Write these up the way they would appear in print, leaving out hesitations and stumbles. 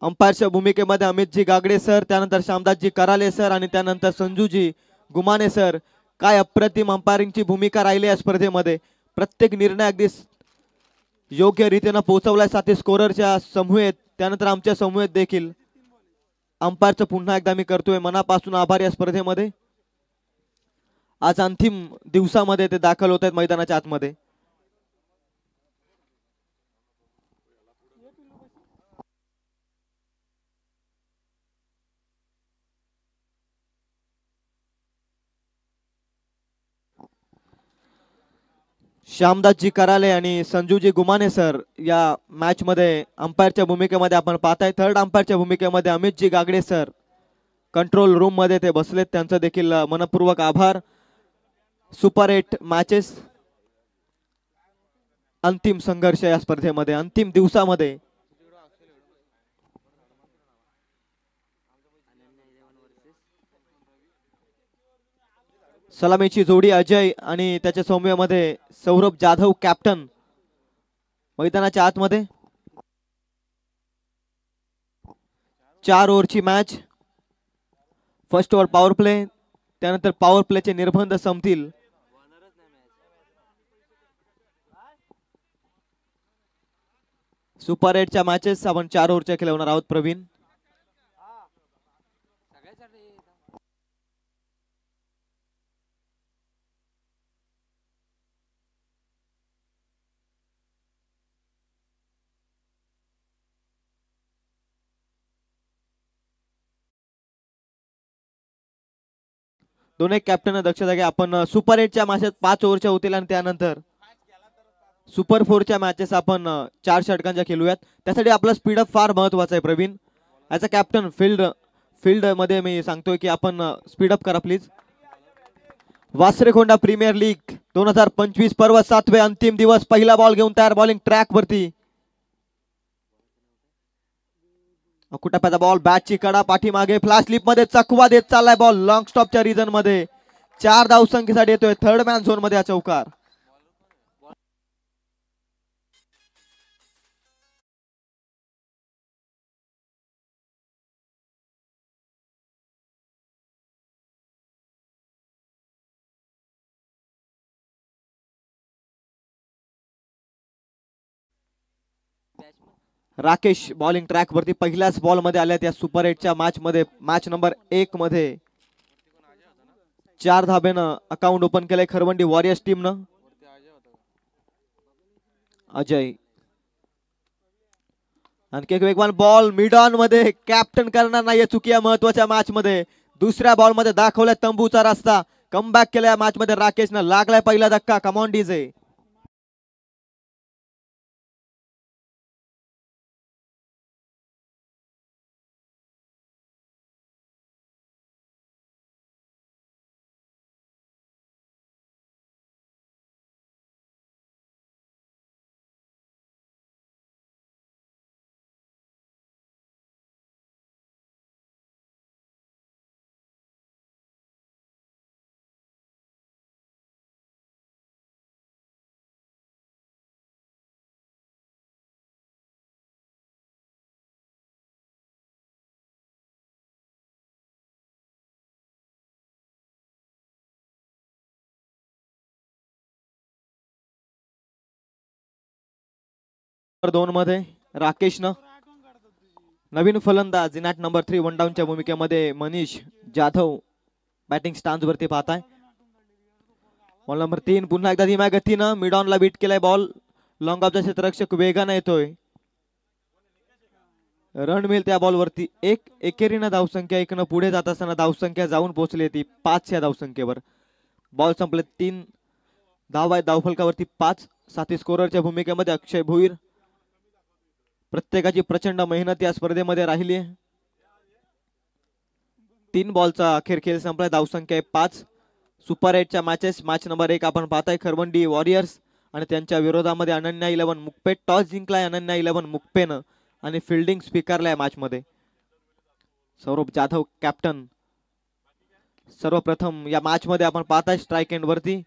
अंपायरच्या भूमिकेमध्ये अमितजी गागडे सर, त्यानंतर श्यामदासजी कराले सर आणि त्यानंतर संजूजी गुमाने सर. काय अप्रतिम अंपायरिंगची भूमिका राहिली या स्पर्धेमध्ये. प्रत्येक निर्णय अगदी योग्य रीतीने पोहोचवलाय. साथी स्कोररच्या समूहेत त्यानंतर आमच्या समूहेत देखील अंपायरचं पुन्हा एकदा मी करतोय मनापासून आभार. या स्पर्धेमध्ये आज अंतिम दिवसामध्ये ते दाखल होत आहेत मैदानाच्या आतमध्ये. श्यामदासजी कराले आणि संजूजी गुमाने सर या मॅच मध्ये अंपायरच्या भूमिकेमध्ये आपण पाहताय. थर्ड अंपायरच्या भूमिकेमध्ये अमितजी गागडे सर कंट्रोल रूम मध्ये ते बसलेत, त्यांचं देखील मनपूर्वक आभार. सुपर 8 मॅचेस, अंतिम संघर्ष या स्पर्धेमध्ये अंतिम दिवसामध्ये. सलामीची जोडी अजय आणि त्याच्या सौम्यामध्ये सौरभ जाधव कॅप्टन मैदानाच्या आतमध्ये. 4 ओव्हरची match. First over power play, त्यानंतर पॉवर प्लेचे निर्बंध संपतील. सुपर 8च्या मॅचेस आपण 4 ओव्हरच्या खेळवणार आहोत प्रवीण. दोन्ही कॅप्टन दक्षता घ्या. आपण सुपर 8च्या मॅचेस 5 ओव्हरच्या होतील आणि त्यानंतर सुपर 4च्या मॅचेस आपण 4 षटकांच्या खेळूयात. त्यासाठी आपला स्पीडअप फार महत्वाचा आहे Praveen. As a captain field मध्ये मी सांगतोय की आपण स्पीडअप करा प्लीज. वासरेखोंडा प्रीमियर लीग 2025 पर्व 7वे अंतिम दिवस. पहिला बॉल घेऊन तयार, बॉलिंग ट्रॅक वरती. कुटाप्याचा बॉल, बॅटची कडा पाठीमागे, फ्लॅश स्लिप मध्ये चकवा देत चाललाय बॉल. लॉंग स्टॉपच्या रिजन मध्ये 4 धावसंख्येसाठी येतोय. थर्ड मॅन झोन मध्ये हा चौकार. राकेश बॉलिंग ट्रॅक वरती पहिल्याच बॉल मध्ये आल्या त्या सुपर 8च्या मॅच मध्ये. मॅच नंबर 1 मध्ये 4 धाब्यानं अकाउंट ओपन केलंय खरवंडी वॉरियर्स टीमनं. अजय आणखी एक वेगवान बॉल मिड ऑन मध्ये. कॅप्टन करणार नाहीये चुकी या महत्वाच्या मॅच मध्ये. दुसऱ्या बॉल मध्ये दाखवलाय तंबूचा रस्ता. कमबॅक केलाय मॅच मध्ये राकेशनं. लागलाय पहिला धक्का. Come on DJ. दोन मध्ये राकेशनं. नवीन फलंदाज इनॅट नंबर 3 वन डाऊनच्या भूमिकेमध्ये मनीष जाधव बॅटिंग स्टान्स वरती पाहताय. बॉल नंबर 3 पुन्हा एकदा धीम्या गतीनं मिड ऑन ला बीट केलाय बॉल. लॉंग ऑफचा क्षेत्ररक्षक वेगाने येतोय. रन मिळेल त्या बॉल वरती. एकेरीनं धावसंख्या 1 पुढे जात असताना धावसंख्या जाऊन पोहोचली ती 5 या धावसंख्येवर. बॉल संपले. 3 धाव आहेत धावफलकावरती 5. साथी स्कोररच्या भूमिकेमध्ये अक्षय भोईर. प्रत्येकाची प्रचंड मेहनत या स्पर्धेमध्ये राहिली आहे. 3 बॉलचा अखेर खेळ संपला. धावसंख्या 5. सुपर 8च्या मॅचेस मॅच नंबर 1 आपण पाहताय खरवंडी वॉरियर्स आणि त्यांच्या विरोधामध्ये अनन्या 11 मुक्पे. टॉस जिंकलाय अनन्या 11 मुक्पेनं आणि फिल्डिंग स्वीकारलाय मॅच मध्ये. सौरभ जाधव कॅप्टन. सर्वप्रथम या मॅच मध्ये आपण पाहताय स्ट्राइक एंड वरती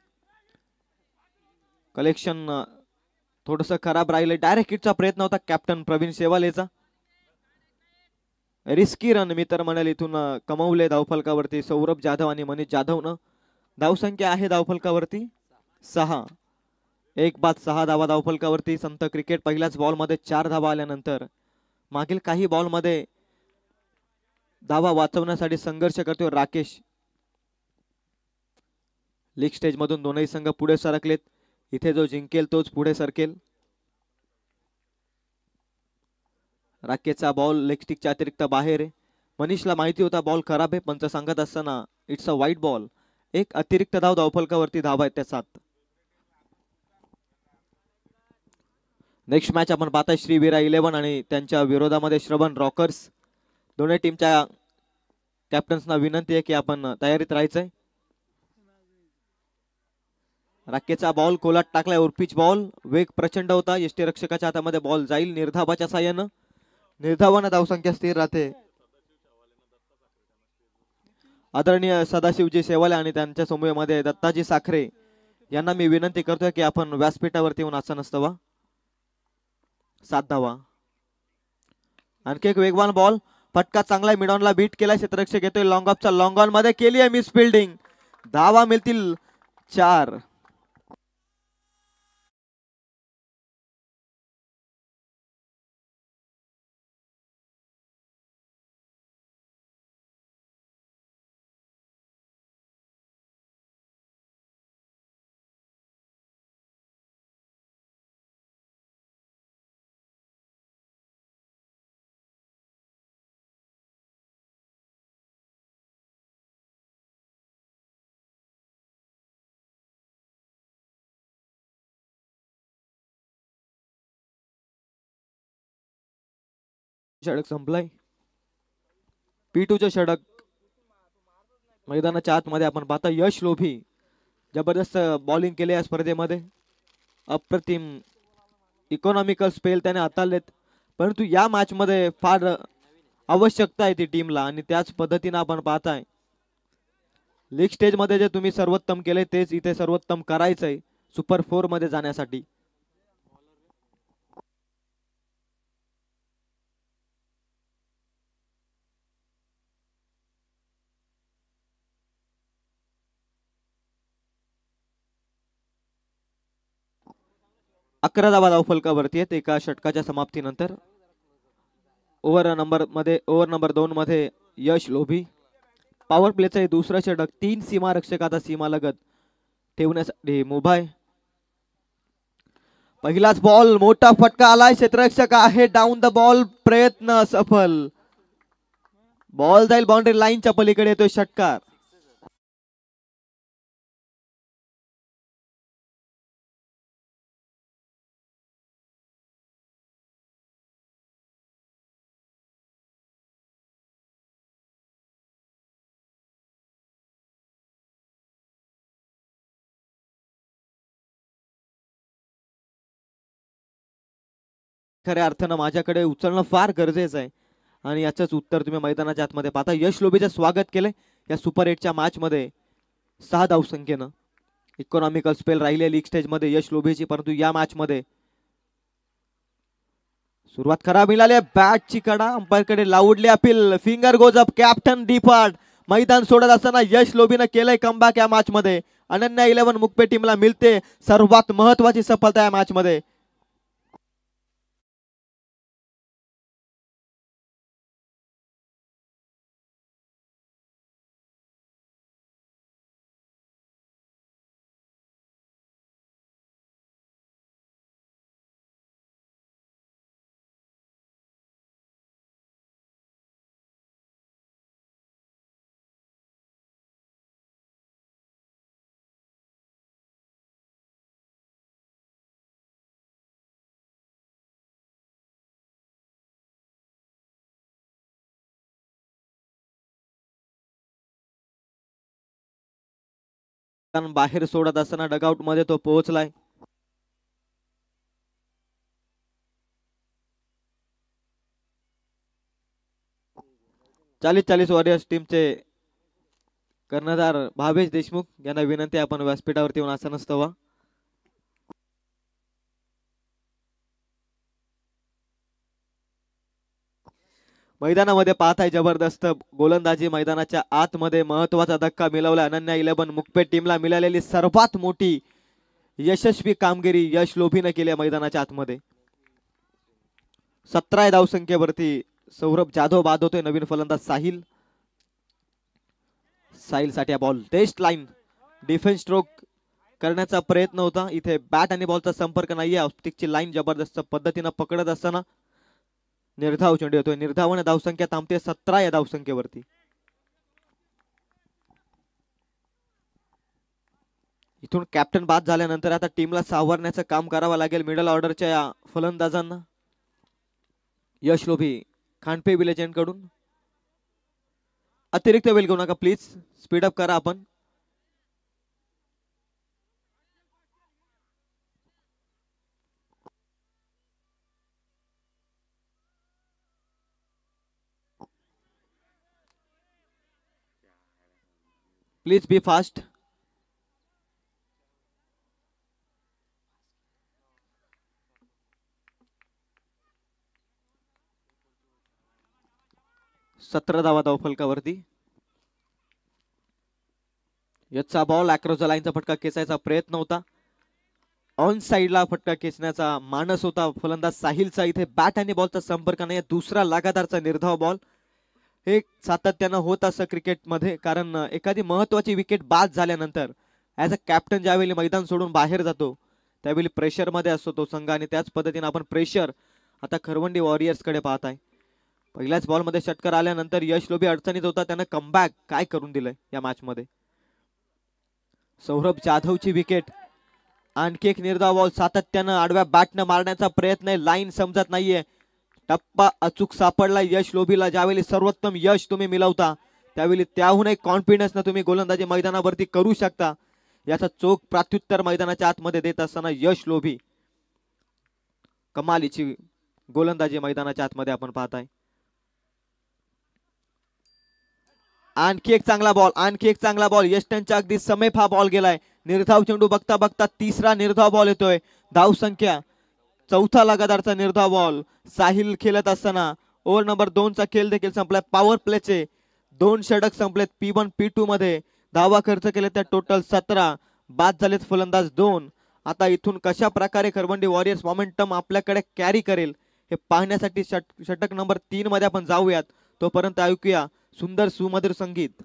कलेक्शन थोडस खराब राहिले. डायरेक्ट हिटचा प्रयत्न होता कॅप्टन प्रवीण शेवालेचा. रिस्की रन मित्र मंडळ इथून कमवले धावफलकावरती सौरभ जाधव आणि मनीष जाधवनं. धावसंख्या आहे धावफलकावरती 6. 1 बाद 6 धावा धावफलकावरती. संत क्रिकेट पहिल्याच बॉल मध्ये 4 धावा आल्यानंतर मागील काही बॉल मध्ये धावा वाचवण्यासाठी संघर्ष करतोय राकेश. लीग स्टेज मधून दोनही संघ पुढे सरकलेत. इथे जो जिंकेल तोच पुढे सरकेल. राकेशचा बॉल लेग स्टिकच्या अतिरिक्त बाहेर आहे. मनीषला माहिती होता बॉल खराब आहे. पंच सांगत असताना इट्स अ वाईट बॉल. एक अतिरिक्त धाव धावफलकावरती धावा आहेत त्या 7. नेक्स्ट मॅच आपण पाहताय श्रीवीरा 11 आणि त्यांच्या विरोधामध्ये श्रवण रॉकर्स. दोन्ही टीमच्या कॅप्टन्सना विनंती आहे की आपण तयारीत राहायचंय. राकेशचा बॉल कोलाट टाकलाय. उर्पिच बॉल. वेग प्रचंड होता. यष्टीरक्षकाच्या हातामध्ये बॉल जाईल. निर्धावाच्या साह्यानं निर्धावानं धावसंख्या स्थिर राहते. आदरणीय सदाशिवजी शेवाले आणि त्यांच्या समूहामध्ये दत्ताजी साखरे यांना मी विनंती करतोय की आपण व्यासपीठावरती येऊन आसन नसतवा. 7 धावा. आणखी एक वेगवान बॉल. फटका चांगला मिडॉनला बीट केलाय. क्षेत्ररक्षक येतोय लॉंग ऑफचा. लॉंग ऑन मध्ये केली आहे मिस फिल्डिंग. धावा मिळतील 4. षटक संपलाय. P2चे षटक मैदानाच्या आतमध्ये आपण पाहता. यश लोभी जबरदस्त बॉलिंग केले या स्पर्धेमध्ये. अप्रतिम इकॉनॉमिकल स्पेल त्याने हाताळलेत. परंतु या मॅच मध्ये फार आवश्यकता आहे ती टीमला आणि त्याच पद्धतीने आपण पाहताय लीग स्टेज मध्ये जे तुम्ही सर्वोत्तम केले तेच इथे सर्वोत्तम करायचंय सुपर 4 मध्ये जाण्यासाठी. अकरा धावा धावफलकावरती आहेत एका षटकाच्या समाप्तीनंतर. ओव्हर नंबर 2 मध्ये यश लोभी. पॉवर प्लेचं दुसरं षटक. 3 सीमारक्षक आता सीमालगत ठेवण्यासाठी मुभाय. पहिलाच बॉल. मोठा फटका आलाय. क्षेत्ररक्षक आहे डाऊन द बॉल. प्रयत्न सफल. बॉल जाईल बाउंड्री लाईनच्या पलीकडे. येतोय षटकार. खऱ्या अर्थानं माझ्याकडे उचलणं फार गरजेचं आहे आणि याचंच उत्तर तुम्ही मैदानाच्या आतमध्ये पाहता. यश लोभीचं स्वागत केलंय या सुपर 8च्या मॅच मध्ये 6 धावसंख्येनं. इकॉनॉमिकल स्पेल राहिले लीग स्टेज मध्ये यश लोभीची. परंतु या मॅच मध्ये सुरुवात खराब मिळाली. बॅटची कडा अंपायरकडे loudly appeal. Finger goes up. Captain depart. मैदान सोडत असताना यश लोभीनं केलंय कमबॅक या मॅच मध्ये. अनन्या 11 मुक्पे टीमला मिळते सर्वात महत्वाची सफलता या मॅच मध्ये. बाहेर सोडत असताना डगआउट मध्ये तो पोहोचलाय. चाळीस वॉरियर्स टीमचे कर्णधार भावेश देशमुख यांना विनंती आपण व्यासपीठावरती येऊन आसन नसतवा. मैदानामध्ये पाहताय जबरदस्त गोलंदाजी, मैदानाच्या आतमध्ये महत्वाचा धक्का मिळवला अनन्या 11 मुकपेट टीमला मिळालेली सर्वात मोठी यशस्वी कामगिरी यश लोभीने केली मैदानाच्या आतमध्ये. 17 धावसंख्येवरती सौरभ जाधव बाद होतोय. नवीन फलंदाज साहिल. साहिल साठी ball test line defence stroke करण्याचा प्रयत्न होता. इथे बॅट आणि बॉलचा संपर्क नाहीये. ऑप्टिकची लाईन जबरदस्त पद्धतीने पकडत असताना निर्धाव चेंडू येतोय. निर्धावाने धावसंख्या थांबते 17 या धावसंख्येवरती. इथून कॅप्टन बाद झाल्यानंतर आता टीमला सावरण्याचं काम करावं लागेल मिडल ऑर्डरच्या या फलंदाजांना. यश लोभी खांडपे विलेज कडून अतिरिक्त वेळ घेऊ नका प्लीज, स्पीडअप करा आपण. Please be fast. सतरा धावा धावफलकावरती. याचा बॉल अक्रॉस द लाईनचा फटका खेचायचा प्रयत्न होता. ऑन साइडला फटका खेचण्याचा मानस होता फलंदाज साहिलचा. इथे बॅट आणि बॉलचा संपर्क नाही. दुसरा लगातारचा निर्धाव बॉल. हे सातत्यानं होत असं क्रिकेटमध्ये, कारण एखादी महत्वाची विकेट बाद झाल्यानंतर ऍज अ कॅप्टन ज्यावेळी मैदान सोडून बाहेर जातो त्यावेळी प्रेशर मध्ये असतो तो संघ, आणि त्याच पद्धतीने आपण प्रेशर आता खरवंडी वॉरियर्स कडे पाहताय. पहिल्याच बॉल मध्ये षटकार आल्यानंतर यश लोभी अडचणीत होता. त्यानं कमबॅक काय करून दिलंय या मॅच मध्ये. सौरभ जाधवची विकेट. आणखी एक निर्धाव बॉल. सातत्यानं आडव्या बॅटनं मारण्याचा प्रयत्न आहे. लाईन समजत नाहीये. टप्पा अचूक सापडला यश लोभीला. ज्यावेळी सर्वोत्तम यश तुम्ही मिळवता त्यावेळी त्याहून एक कॉन्फिडन्स न तुम्ही गोलंदाजी मैदानावरती करू शकता. याचा चोख प्रत्युत्तर मैदानाच्या आतमध्ये देत असताना यश लोभी कमालीची गोलंदाजी मैदानाच्या आतमध्ये आपण पाहताय. आणखी एक चांगला बॉल. आणखी एक चांगला बॉल. यष्टनच्या अगदी समीप हा बॉल गेलाय. निर्धाव चेंडू बघता बघता तिसरा निर्धाव बॉल येतोय. धाव संख्या चौथा लगातारचा निर्धाव बॉल. साहिल खेळत असताना ओव्हर नंबर 2 चा खेळ देखील संपलाय. पॉवर प्लेचे 2 षटक संपलेत. P1 P2 मध्ये धावा खर्च केले त्या टोटल 17. बाद झालेत फलंदाज 2. आता इथून कशा प्रकारे खरवंडी वॉरियर्स मोमेंटम आपल्याकडे कॅरी करेल हे पाहण्यासाठी षटक नंबर 3 मध्ये आपण जाऊयात. तोपर्यंत ऐकूया सुंदर सुमधुर संगीत.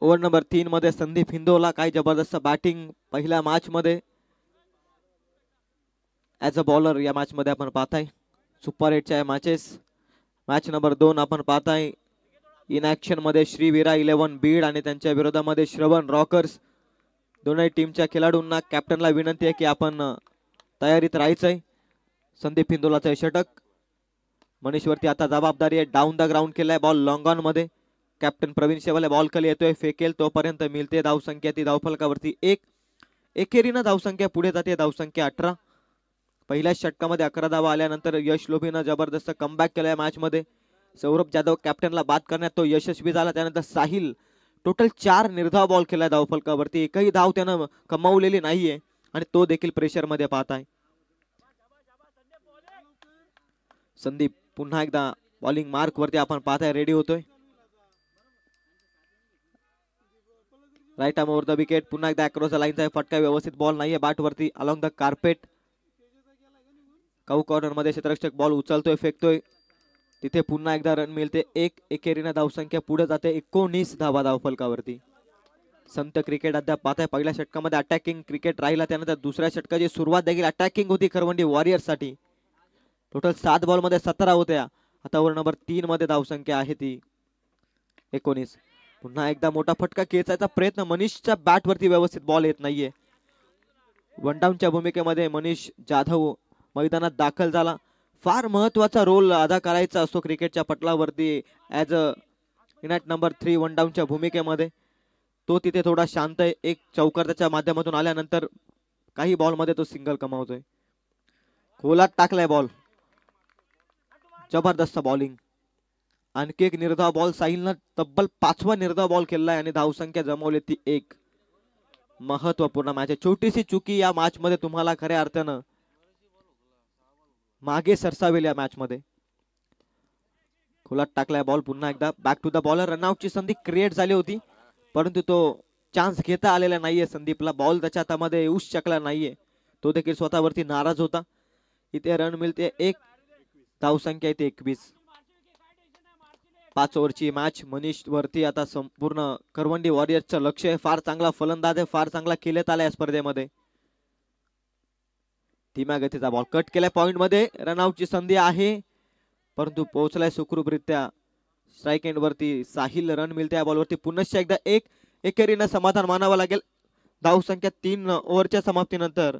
ओव्हर नंबर 3 मध्ये संदीप हिंदोला काय जबरदस्त बॅटिंग पहिल्या मॅच मध्ये ऍज अ बॉलर या मॅच मध्ये आपण पाहताय. सुपर 8च्या मॅचेस. मॅच नंबर 2 आपण पाहताय इन ऍक्शन मध्ये श्रीवीरा 11 बीड आणि त्यांच्या विरोधामध्ये श्रवण रॉकर्स. दोन्ही टीमच्या खेळाडूंना कॅप्टनला विनंती आहे की आपण तयारीत राहायचंय. संदीप हिंदोलाचं षटक. मनीषवरती आता जबाबदारी आहे. डाऊन द ग्राउंड केलाय बॉल लॉंग ऑन मध्ये. कॅप्टन प्रवीण शेवाले बॉल खाली येतोय. फेकेल तोपर्यंत मिळते धावसंख्या ती धावफलकावरती 1. एकेरीनं धावसंख्या पुढे जाते. धावसंख्या 18. पहिल्या षटकामध्ये 11 धावा आल्यानंतर यश लोभीनं जबरदस्त कमबॅक केलाय मॅच मध्ये. सौरभ जाधव कॅप्टनला बाद करण्यात तो यशस्वी झाला. त्यानंतर साहिल टोटल 4 निर्धाव बॉल केलाय धावफलकावरती. एकही धाव त्यानं कमावलेली नाहीये आणि तो देखील प्रेशर मध्ये पाहताय. संदीप पुन्हा एकदा बॉलिंग मार्क वरती आपण पाहताय रेडी होतोय. Right arm over the wicket. पुन्हा एकदा अक्रॉस द लाईनचा फटका. व्यवस्थित बॉल नाहीये बॅट वरती. Along the carpet. Cow corner मध्ये क्षेत्ररक्षक बॉल उचलतोय फेकतोय. तिथे पुन्हा एकदा रन मिळते. 1. एकेरीने धावसंख्या पुढे जाते 19 धावा धावफलकावरती. संत क्रिकेट अद्याप पाहताय. पहिल्या षटकामध्ये अटॅकिंग क्रिकेट राहिला. त्यानंतर दुसऱ्या षटकाची सुरुवात देखील अटॅकिंग होती खरवंडी वॉरियर्स साठी. टोटल 7 बॉल मध्ये 17 होत्या. आता ओव्हर नंबर 3 मध्ये धावसंख्या आहे ती 19. पुन्हा एकदा मोठा फटका खेचायचा प्रयत्न. मनीषच्या बॅट वरती व्यवस्थित बॉल येत नाहीये. वन डाऊनच्या भूमिकेमध्ये मनीष जाधव मैदानात दाखल झाला. फार महत्वाचा रोल अदा करायचा असतो क्रिकेटच्या पटलावरती as a unite number 3 one डाऊनच्या भूमिकेमध्ये. तो तिथे थोडा शांत आहे. एक चौकार त्याच्या माध्यमातून आल्यानंतर काही बॉलमध्ये तो सिंगल कमावतोय. खोलात टाकलाय बॉल, जबरदस्त बॉलिंग. आणखी एक निर्धाव बॉल. साहिलनं तब्बल 5वा निर्धाव बॉल केलाय आणि धावसंख्या जमवली ती 1. महत्वपूर्ण मॅच आहे. छोटीशी चुकी या मॅच मध्ये तुम्हाला खऱ्या अर्थानं मागे सरसावेल या मॅच मध्ये. खोलात टाकलाय बॉल पुन्हा एकदा. Back to the bowler. रनआउटची संधी क्रिएट झाली होती परंतु तो चान्स घेता आलेला नाहीये संदीपला. बॉल त्याच्या हातामध्ये येऊच शकला नाहीये. तो देखील स्वतःवरती नाराज होता. इथे रन मिळते 1. धावसंख्या इथे 21. 5 ओव्हरची मॅच. मनीष वरती आता संपूर्ण करवंडी वॉरियर्सचं लक्ष आहे. फार चांगला फलंदाज आहे. फार चांगला खेळत आलाय या स्पर्धेमध्ये. धीम्या गतीचा बॉल कट केलाय पॉइंट मध्ये. रनआउटची संधी आहे परंतु पोहोचलाय सुखरूपरित्या स्ट्राईक एंड वरती. साहिल रन मिळते या बॉलवरती. पुनश्च एकदा 1. एकेरीनं समाधान मानावं लागेल. धावसंख्या 3 ओव्हरच्या समाप्तीनंतर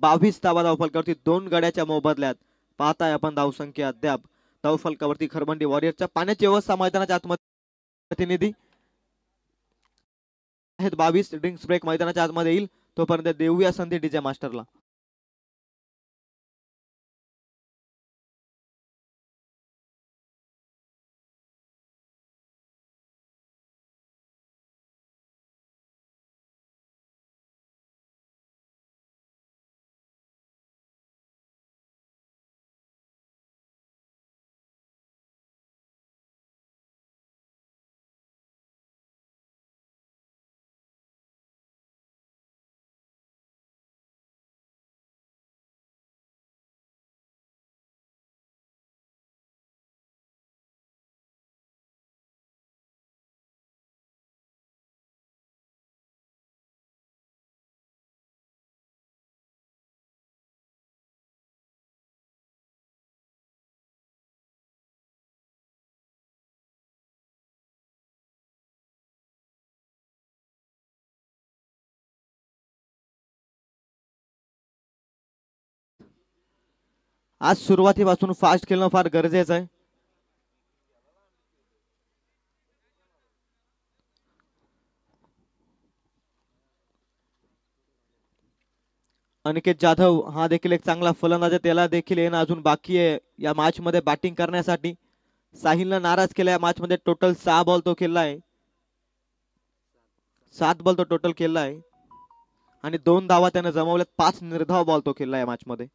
22 धावा धावफलकावरती. 2 गड्याच्या मोबदल्यात पाहताय आपण धावसंख्या अद्याप धावफलकावरती खरबंडी वॉरियर्सच्या. पाण्याची व्यवस्था मैदानाच्या आतमध्ये प्रतिनिधी आहेत 22. ड्रिंक्स ब्रेक मैदानाच्या आतमध्ये येईल तोपर्यंत देऊया संधी डीजे मास्टरला. आज सुरुवातीपासून फास्ट खेळणं फार गरजेचं आहे. अनिकेत जाधव हा देखील एक चांगला फलंदाज आहे. त्याला देखील येणं अजून बाकी आहे या मॅच मध्ये बॅटिंग करण्यासाठी. साहिलनं नाराज केला या मॅच मध्ये. टोटल 6 बॉल तो खेळलाय. 7 बॉल तो टोटल खेळलाय आणि 2 धावा त्याने जमवल्यात. 5 निर्धाव बॉल तो खेळला या मॅच मध्ये.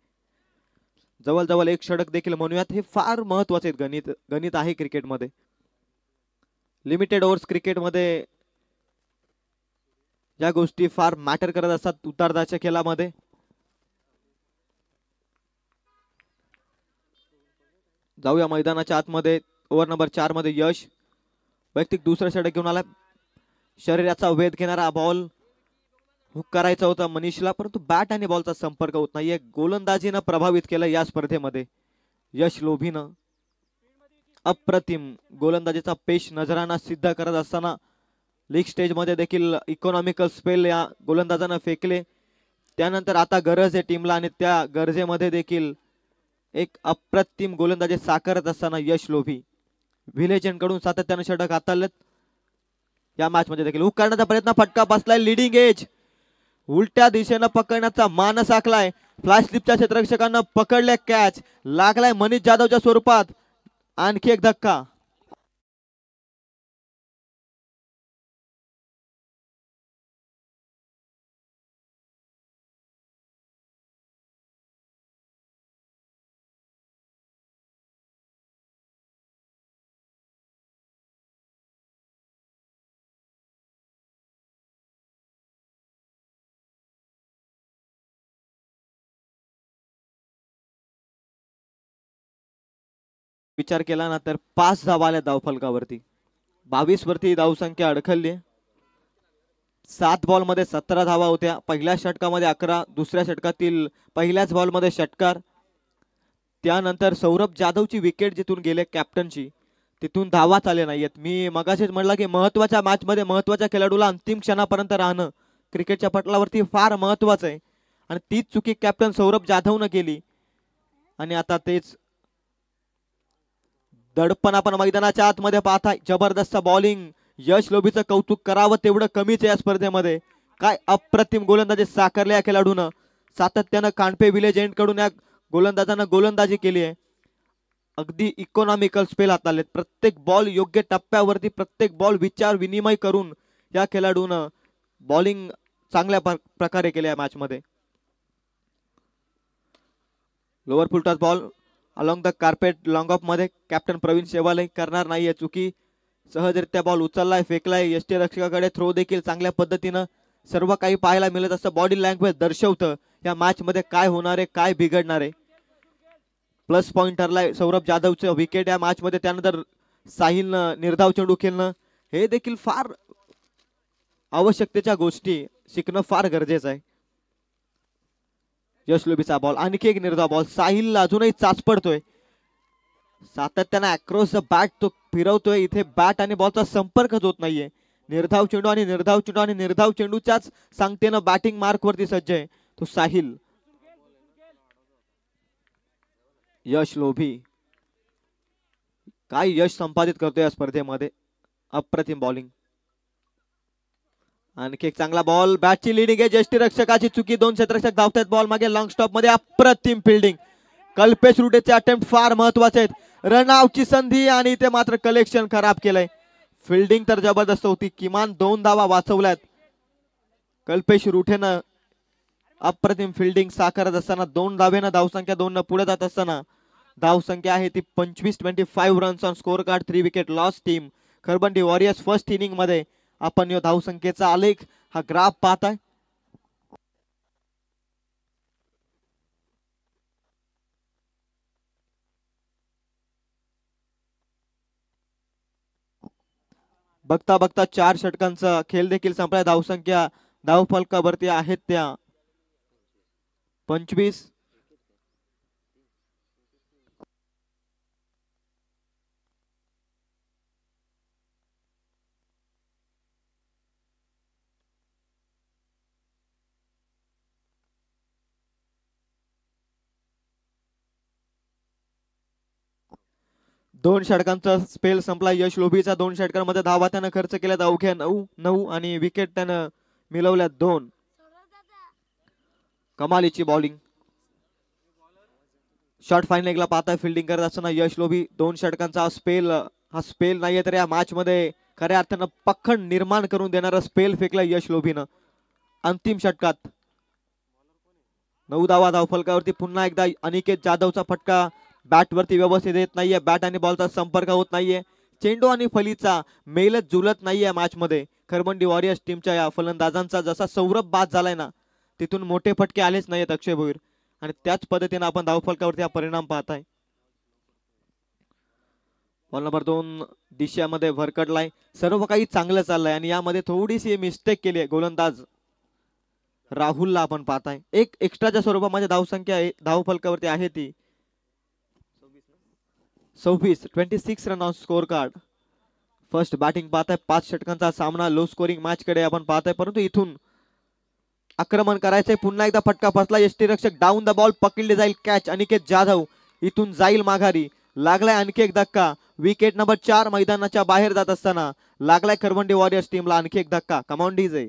जवळजवळ 1 षटक देखील म्हणूयात. हे फार महत्वाचे गणित आहे क्रिकेटमध्ये. लिमिटेड ओव्हर्स क्रिकेटमध्ये या गोष्टी फार मॅटर करत असतात उतारदाच्या खेळामध्ये. जाऊया मैदानाच्या आतमध्ये. ओव्हर नंबर 4 मध्ये यश वैयक्तिक दुसरं षटक घेऊन आला. शरीराचा वेध घेणारा बॉल हुक करायचा होता मनीषला परंतु बॅट आणि बॉलचा संपर्क होत नाहीये. गोलंदाजीनं प्रभावित केलं या स्पर्धेमध्ये यश लोभीनं. अप्रतिम गोलंदाजीचा पेश नजरांना सिद्ध करत असताना लीग स्टेज मध्ये देखील इकॉनॉमिकल स्पेल या गोलंदाजानं फेकले. त्यानंतर आता गरज आहे टीमला आणि त्या गरजेमध्ये देखील एक अप्रतिम गोलंदाजी साकारत असताना यश लोभी व्हिलेजन कडून सातत्याने षटक हाताळलेत. या मॅच मध्ये देखील हुक करण्याचा प्रयत्न. फटका बसलाय. लिडिंग एज उलट्या दिशेनं पकडण्याचा मानस आखलाय. फ्लॅश स्लिपच्या क्षेत्ररक्षकांना पकडले. कॅच लागलाय मनीष जाधवच्या स्वरूपात. आणखी एक धक्का. विचार केला ना तर 5 धावा आल्या धावफलकावरती. 22 वरती धावसंख्या अडखळली. 7 बॉल मध्ये 17 धावा होत्या. पहिल्या षटकामध्ये 11. दुसऱ्या षटकातील पहिल्याच बॉल मध्ये षटकार. त्यानंतर सौरभ जाधवची विकेट जिथून गेले कॅप्टनची तिथून धावाच आले नाहीयेत. मी मगाशीच म्हटलं की महत्वाच्या मॅच मध्ये महत्वाच्या खेळाडूला अंतिम क्षणापर्यंत राहणं क्रिकेटच्या पटलावरती फार महत्वाचं आहे आणि तीच चुकी कॅप्टन सौरभ जाधवनं केली आणि आता तेच दडपण आपण मैदानाच्या आतमध्ये पाहताय. जबरदस्त बॉलिंग. यश लोभीचं कौतुक करावं तेवढं कमीच आहे या स्पर्धेमध्ये. काय अप्रतिम गोलंदाजी साकारली या खेळाडूनं. सातत्यानं कानपे विलेज एंड कडून या गोलंदाजानं गोलंदाजी केली आहे. अगदी इकॉनॉमिकल स्पेल हाताळलेत. प्रत्येक बॉल योग्य टप्प्यावरती, प्रत्येक बॉल विचार विनिमय करून या खेळाडूनं बॉलिंग चांगल्या प्रकारे केल्या मॅच मध्ये. Lower full toss ball along the carpet long of मध्ये कॅप्टन प्रवीण शेवाले करणार नाहीये चुकी. सहजरित्या बॉल उचललाय, फेकलाय. यष्टीरक्षकाकडे थ्रो देखील चांगल्या पद्धतीनं सर्व काही पाहायला मिळत असं बॉडी लँग्वेज दर्शवतं या मॅच मध्ये काय होणार आहे, काय बिघडणार आहे. प्लस पॉइंट ठरलाय सौरभ जाधवचं विकेट या मॅच मध्ये. त्यानंतर साहिलनं निर्धाव चेंडू खेळणं हे देखील फार आवश्यकतेच्या गोष्टी शिकणं फार गरजेचं आहे. यश लोभीचा बॉल, आणखी एक निर्धाव बॉल. साहिल अजूनही चाच पडतोय. सातत्यानं अक्रॉस द बॅट तो फिरवतोय. इथे बॅट आणि बॉलचा संपर्कच होत नाहीये. निर्धाव चेंडू आणि निर्धाव चेंडू आणि निर्धाव चेंडूच्याच सांगतेनं बॅटिंग मार्क वरती सज्ज आहे तो साहिल. यश लोभी काय यश संपादित करतोय या स्पर्धेमध्ये. अप्रतिम बॉलिंग. आणखी एक चांगला बॉल. बॅटची लिडिंग आहे. यष्टीरक्षकाची चुकी. दोन क्षेत्ररक्षक धावतात बॉल मागे. लॉंग स्टॉप मध्ये अप्रतिम फिल्डिंग. कल्पेश रुडेचे अटेम्प्ट फार महत्वाचे आहेत. रनआउटची संधी आणि ते मात्र कलेक्शन खराब केलंय. फिल्डिंग तर जबरदस्त होती. किमान 2 धावा वाचवल्यात कल्पेश रुठेनं. अप्रतिम फिल्डिंग साकारत असताना 2 धावेनं धावसंख्या 2 न पुढे जात असताना धावसंख्या आहे ती 25 runs on score card. 3 wicket loss team Kharbandi Warriors. First inning मध्ये आपण या धावसंख्येचा आलेख हा ग्राफ पाहताय. बघता बघता 4 षटकांचा खेळ देखील संपलाय. धावसंख्या धावफलकावरती आहेत त्या 25. दोन षटकांचा स्पेल संपला. यश लोभीचा 2 षटकांमध्ये धावा त्यानं खर्च केल्यात अवघ्या 9 आणि विकेट त्यानं मिळवल्या 2. कमालीची बॉलिंग. शॉर्ट फायनल पाहता फिल्डिंग करत असताना यश लोभी 2 षटकांचा हा स्पेल नाहीये तर या मॅच मध्ये खऱ्या अर्थानं पखड निर्माण करून देणारा स्पेल फेकला यश लोभीनं. अंतिम षटकात 9 धावा धावफलकावरती. पुन्हा एकदा अनिकेत जाधवचा फटका बॅट वरती व्यवस्थित येत नाहीये. बॅट आणि बॉलचा संपर्क होत नाहीये. चेंडू आणि फलीचा मेलच जुलत नाहीये मॅच मध्ये. खरबंडी वॉरियर्स टीमच्या या फलंदाजांचा जसा सौरभ बाद झालाय ना तिथून मोठे फटके आलेच नाहीयेत अक्षय भोईर. आणि त्याच पद्धतीने आपण धावफलकावरती हा परिणाम पाहताय. बॉल नंबर 2 दिशेमध्ये भरकटलाय. सर्व काही चांगलं चाललंय आणि यामध्ये थोडीशी मिस्टेक केली आहे गोलंदाज राहुलला आपण पाहताय. एक एक्स्ट्राच्या स्वरूपामध्ये धावसंख्या आहे धावफलकावरती आहे ती 26 run on score card. First batting पाहताय. 5 षटकांचा सामना लो स्कोरिंग मॅच कडे आपण पाहताय. परंतु इथून आक्रमण करायचंय. पुन्हा एकदा फटका फसला. यष्टीरक्षक डाऊन द बॉल पकडली जाईल कॅच. अनिकेत जाधव इथून जाईल माघारी. लागलाय आणखी एक धक्का. विकेट नंबर 4 मैदानाच्या बाहेर जात असताना लागलाय खरबंडी वॉरियर्स टीमला आणखी एक धक्का. Command DJ.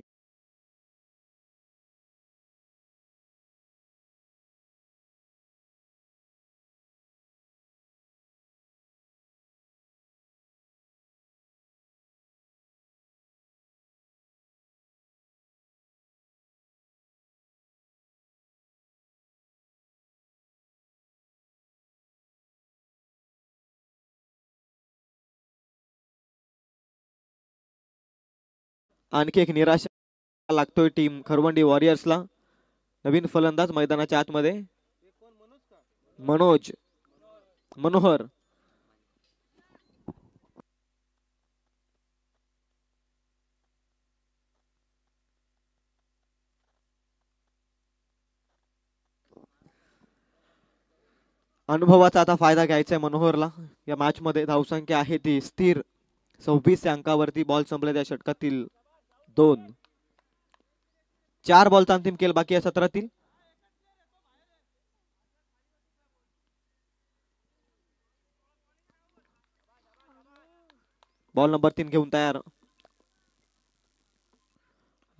आणखी एक निराशा लागतोय टीम खरवंडी वॉरियर्सला. नवीन फलंदाज मैदानाच्या आतमध्ये मनोहर. अनुभवाचा आता फायदा घ्यायचा आहे मनोहरला. या मॅच मध्ये धावसंख्या आहे ती स्थिर 26 अंकावरती. बॉल संपले त्या षटकातील 2. 4 बॉलचा अंतिम खेळ बाकी आहे 17तील. बॉल नंबर 3 घेऊन तयार.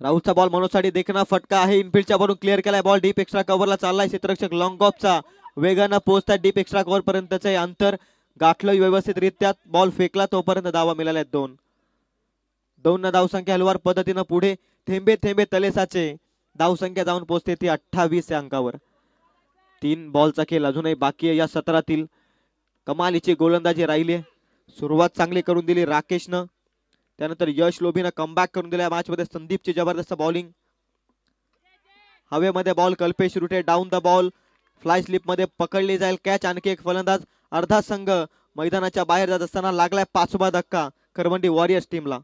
राहुलचा बॉल मनोजसाठी देखना फटका आहे. इनफिल्डच्या वरून क्लिअर केलाय बॉल. डीप एक्स्ट्रा कव्हरला चाललाय क्षेत्ररक्षक लॉंग ऑफचा. वेगानं पोहोचतात डीप एक्स्ट्रा कव्हर पर्यंतचे अंतर गाठलं व्यवस्थितरित्या. बॉल फेकला तोपर्यंत धावा मिळाल्या 2. 2 धावसंख्या हलवार पद्धतीनं पुढे. थेंबे थेंबे तलेसाचे धावसंख्या जाऊन पोहोचते ती 28 या अंकावर. 3 बॉलचा खेळ अजूनही बाकी आहे या सत्रातील. कमालीची गोलंदाजी राहिली. सुरुवात चांगली करून दिली राकेशनं. त्यानंतर यश लोभीनं कमबॅक करून दिल्या मॅच मध्ये. संदीपची जबरदस्त बॉलिंग. हवेमध्ये ball Kalpesh रुटे down the ball. Fly slip मध्ये पकडली जाईल कॅच. आणखी एक फलंदाज. अर्धा संघ मैदानाच्या बाहेर जात असताना लागलाय 5वा धक्का करवंडी वॉरियर्स टीमला.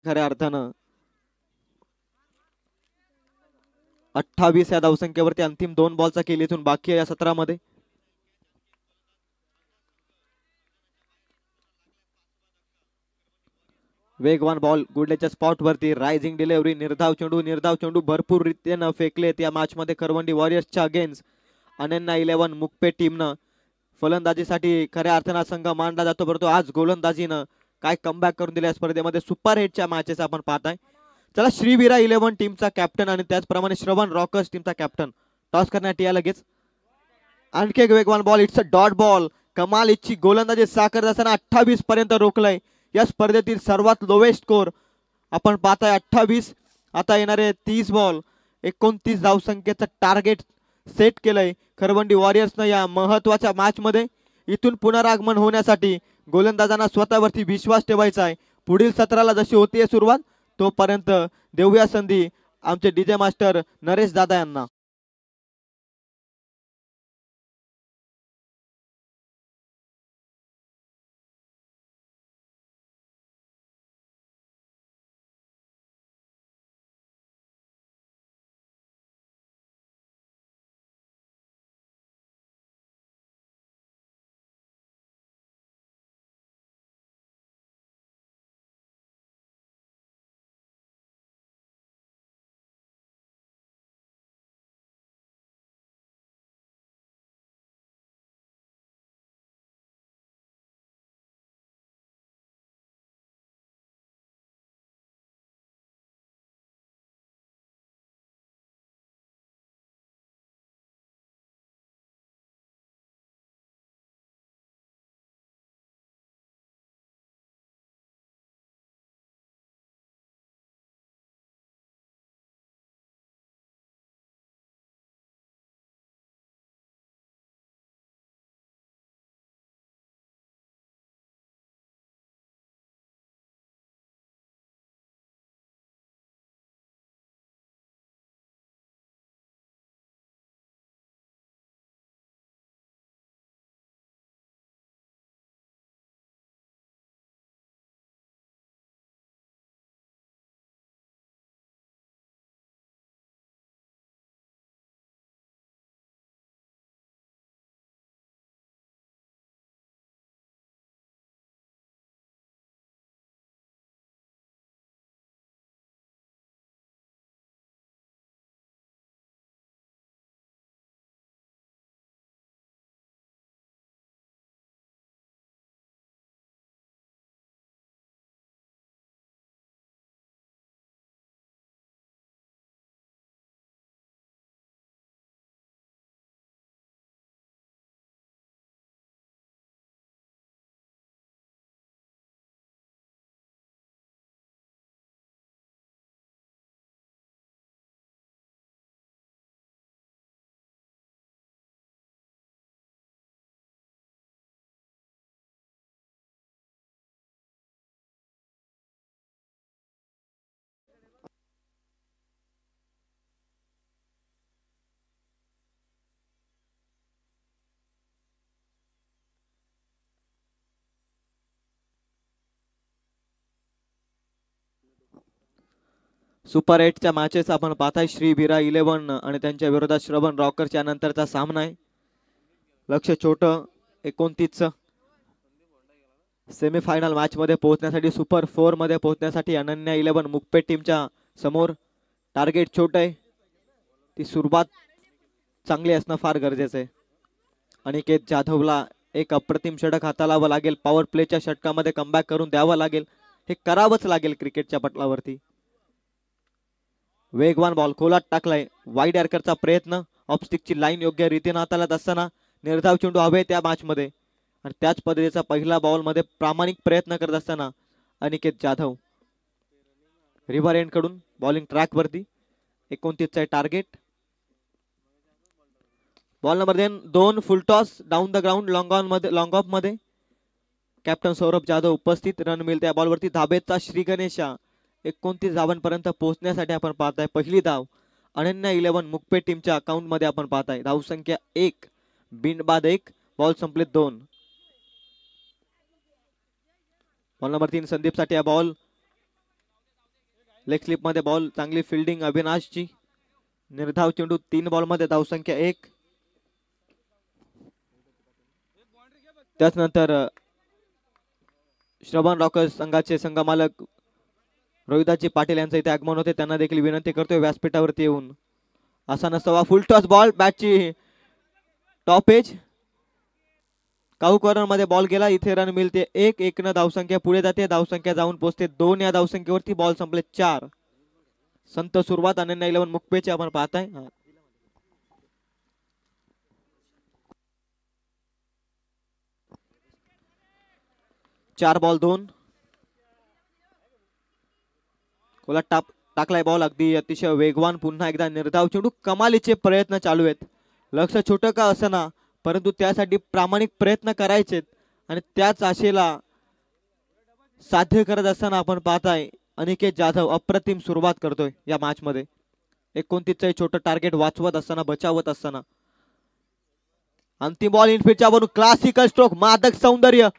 खऱ्या अर्थानं 28 या धावसंख्येवरती अंतिम 2 बॉलचा खेळ इथून बाकी आहे या सत्रामध्ये. वेगवान बॉल गुडलेच्या स्पॉट वरती. Rising delivery. निर्धाव चेंडू भरपूर रीतीनं फेकलेत या मॅच मध्ये करवंडी वॉरियर्सच्या अगेन्स्ट. अनन्या 11 मुकपे टीमनं फलंदाजीसाठी खऱ्या अर्थानं संघ मांडला जातो. परंतु आज गोलंदाजीनं काय कमबॅक करून दिल्या स्पर्धेमध्ये. सुपर हिटच्या मॅचेस आपण पाहताय. चला श्रीवीरा 11 टीमचा कॅप्टन आणि त्याचप्रमाणे श्रवण रॉकर्स टीमचा कॅप्टन टॉस करण्यात या लगेच. आणखी एक वेगवान ball. It's a dot ball. कमाल इच्छी गोलंदाजी साकारत असताना 28 पर्यंत रोखलंय. या स्पर्धेतील सर्वात लोवेस्ट स्कोर आपण पाहताय 28. आता येणारे 30 बॉल 29 धावसंख्येचं टार्गेट सेट केलंय करवंडी वॉरियर्सनं या महत्वाच्या मॅच मध्ये. इथून पुनरागमन होण्यासाठी गोलंदाजांना स्वतःवरती विश्वास ठेवायचा आहे. पुढील सत्राला जशी होतीये सुरुवात तोपर्यंत देऊया संधी आमचे डीजे मास्टर नरेश दादा यांना. सुपर 8च्या मॅचेस आपण पाहताय. श्री बिरा 11 आणि त्यांच्या विरोधात श्रवण रॉकरच्या नंतरचा सामना आहे. लक्ष छोटं 29 सेमीफायनल मॅच मध्ये पोहोचण्यासाठी, सुपर 4 मध्ये पोहोचण्यासाठी अनन्या 11 मुकपेट टीमच्या समोर टार्गेट छोट आहे. ती सुरुवात चांगली असणं फार गरजेचं आहे. अनिकेत जाधवला एक अप्रतिम षटक हाताळावं लागेल. पॉवर प्लेच्या षटकामध्ये कमबॅक करून द्यावं लागेल. हे करावंच लागेल क्रिकेटच्या पटलावरती. वेगवान बॉल खोलात टाकलाय. वाईड यॉर्करचा प्रयत्न. ऑफस्टिकची लाईन योग्य रीतीने हाताळत असताना निर्धाव चेंडू हवे त्या मॅच मध्ये आणि त्याच पद्धतीचा पहिला बॉल मध्ये प्रामाणिक प्रयत्न करत असताना अनिकेत जाधव रिव्हर एंड कडून बॉलिंग ट्रॅक वरती 29 target. Ball number 2 full toss down the ground long of मध्ये कॅप्टन सौरभ जाधव उपस्थित. रन मिळते या बॉलवरती. धाबेचा श्री गणेशा 29 धावांपर्यंत पोहोचण्यासाठी आपण पाहताय. पहिली धाव अनन्या 11 मुकपेट टीमच्या अकाउंट मध्ये आपण पाहताय. धाव संख्या 1 बिंड बाद 1. बॉल संपले 2. बॉल नंबर 3 संदीप साठी हा बॉल लेग स्लिप मध्ये. बॉल चांगली फिल्डिंग अविनाशची. निर्धाव चेंडू 3 बॉल मध्ये. धाव संख्या 1. त्यानंतर श्रवण रॉकर्स संघाचे संघमालक रोहिदाजी पाटील यांचं इथे आगमन होते. त्यांना देखील विनंती करतोय व्यासपीठावरती येऊन. असा नसावा. फुल टॉस बॉल बॅटची टॉप एज. काऊ कॉर्नर मध्ये बॉल गेला. इथे रन मिळते 1 न धावसंख्या पुढे जाते. धावसंख्या जाऊन पोहोचते 2 या धावसंख्येवरती. बॉल संपले 4. संत सुरुवात अनन्या 11 मुकपेची आपण पाहताय. 4 बॉल 2. खोला टाकलाय बॉल. अगदी अतिशय वेगवान. पुन्हा एकदा निर्धाव चेंडू. कमालीचे प्रयत्न चालू आहेत. लक्ष छोटं का असना परंतु त्यासाठी प्रामाणिक प्रयत्न करायचेत आणि त्याच आशेला साध्य करत असताना आपण पाहताय अनिकेत जाधव अप्रतिम सुरुवात करतोय या मॅच मध्ये. 29 छोटं टार्गेट वाचवत असताना, बचावत असताना. अंतिम बॉल इनफिटच्या वरून क्लासिकल स्ट्रोक. मादक सौंदर्य.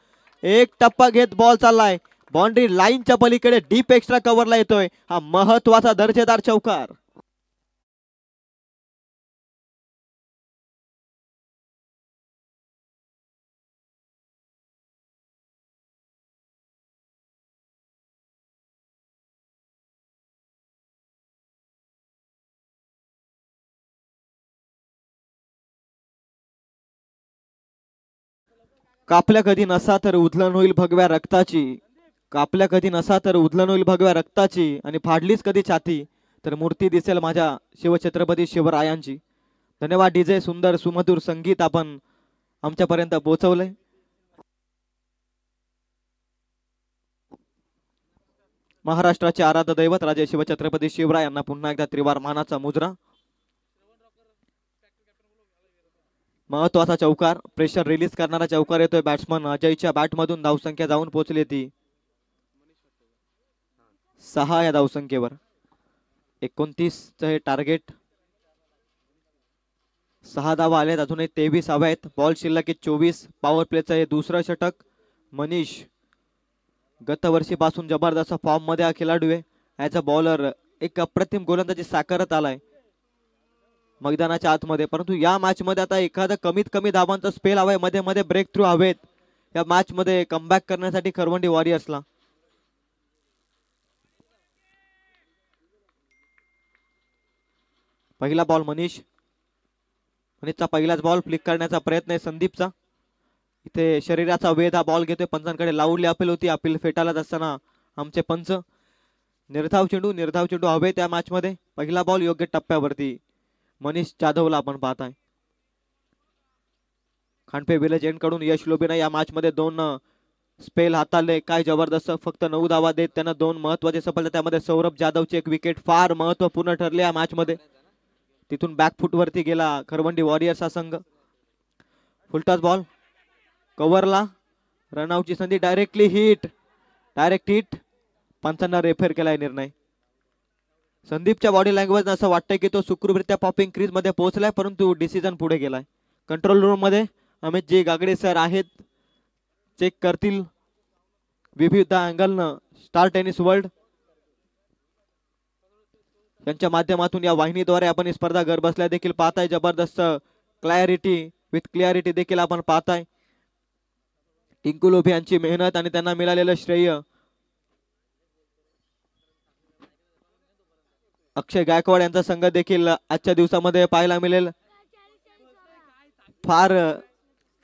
एक टप्पा घेत बॉल चाललाय. बाउंड्री लाईनच्या पलीकडे डीप एक्स्ट्रा कव्हरला येतोय. हा महत्वाचा दर्जेदार चौकार. कापल्या कधी नसा तर उधळण होईल भगव्या रक्ताची. कापल्या कधी नसा तर उधळण होईल भगव्या रक्ताची आणि फाडलीच कधी छाती तर मूर्ती दिसेल माझ्या शिवछत्रपती शिवरायांची. धन्यवाद डीजे. सुंदर सुमधुर संगीत आपण आमच्यापर्यंत पोहोचवलंय. महाराष्ट्राचे आराध्य दैवत राजे शिवछत्रपती शिवराय यांना पुन्हा एकदा त्रिवार मानाचा मुजरा. महत्वाचा चौकार. प्रेशर रिलीज करणारा चौकार येतोय बॅट्समन अजयच्या बॅट मधून. धावसंख्या जाऊन पोहोचली ती 6 या धावसंख्येवर. 29 हे टार्गेट. 6 धावा आलेत. अजूनही 23 हव्या आहेत. बॉल शिल्लक 24. पॉवर प्लेचं हे दुसरं षटक. मनीष गतवर्षीपासून जबरदस्त फॉर्म मध्ये हा खेळाडू आहे. ऍज अ बॉलर एक अप्रतिम गोलंदाजी साकारत आलाय मैदानाच्या आतमध्ये. परंतु या मॅच मध्ये आता एखादा कमीत कमी धावांचा स्पेल हवाय. मध्ये मध्ये ब्रेक थ्रू हवेत या मॅच मध्ये कमबॅक करण्यासाठी खरवंडी वॉरियर्सला. पहिला बॉल मनीषचा पहिलाच बॉल. फ्लिक करण्याचा प्रयत्न आहे संदीपचा. इथे शरीराचा वेध हा बॉल घेतोय. पंचांकडे लावली अपील होती. अपील फेटाळत असताना आमचे पंच. निर्धाव चेंडू हवे त्या मॅच मध्ये. पहिला बॉल योग्य टप्प्यावरती. मनीष जाधवला आपण पाहताय. खांडपे विलेज एंड कडून यश लोबीने या मॅच मध्ये 2 स्पेल हाताळले. काय जबरदस्त. फक्त 9 धावा देत त्यांना 2 महत्वाचे सफलता. त्यामध्ये सौरभ जाधवची एक विकेट फार महत्वपूर्ण ठरली या मॅच मध्ये. तिथून बॅकफुट वरती गेला खरवंडी वॉरियर्स हा संघ. Full toss ball कव्हरला. रनआउटची संधी. Direct hit. पंचांना रेफर केलाय निर्णय. संदीपच्या बॉडी लँग्वेज असं वाटतंय की तो सुखरूपरित्या पॉपिंग क्रीज मध्ये पोहोचलाय परंतु डिसिजन पुढे गेलाय. कंट्रोल रूम मध्ये अमित जी गागडे सर आहेत. चेक करतील विविध अँगलनं. स्टार टेनिस वर्ल्ड यांच्या माध्यमातून या वाहिनीद्वारे आपण ही स्पर्धा घर बसल्या देखील पाहताय. जबरदस्त क्लॅरिटी देखील आपण पाहताय. टिंकू लोभी यांची मेहनत आणि त्यांना मिळालेलं श्रेय अक्षय गायकवाड यांचा संघ देखील आजच्या दिवसामध्ये पाहायला मिळेल. फार